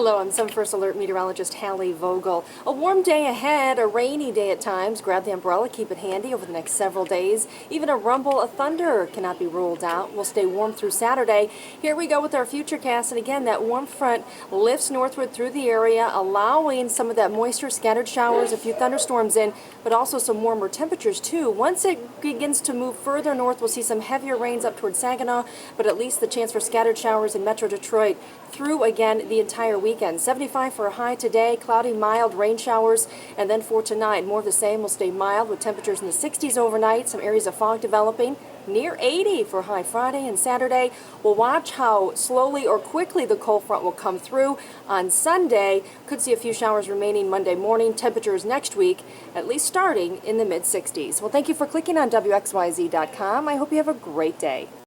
Hello, I'm 7 First Alert meteorologist Hallie Vogel. A warm day ahead, a rainy day at times. Grab the umbrella, keep it handy over the next several days. Even a rumble of thunder cannot be ruled out. We'll stay warm through Saturday. Here we go with our futurecast, and again, that warm front lifts northward through the area, allowing some of that moisture, scattered showers, a few thunderstorms in, but also some warmer temperatures too. Once it begins to move further north, we'll see some heavier rains up towards Saginaw, but at least the chance for scattered showers in Metro Detroit through again the entire weekend. 75 for a high today, cloudy, mild rain showers, and then for tonight, more of the same. Will stay mild with temperatures in the 60s overnight, some areas of fog developing. Near 80 for high Friday and Saturday. We'll watch how slowly or quickly the cold front will come through on Sunday. Could see a few showers remaining Monday morning. Temperatures next week, at least starting in the mid-60s. Well, thank you for clicking on WXYZ.com. I hope you have a great day.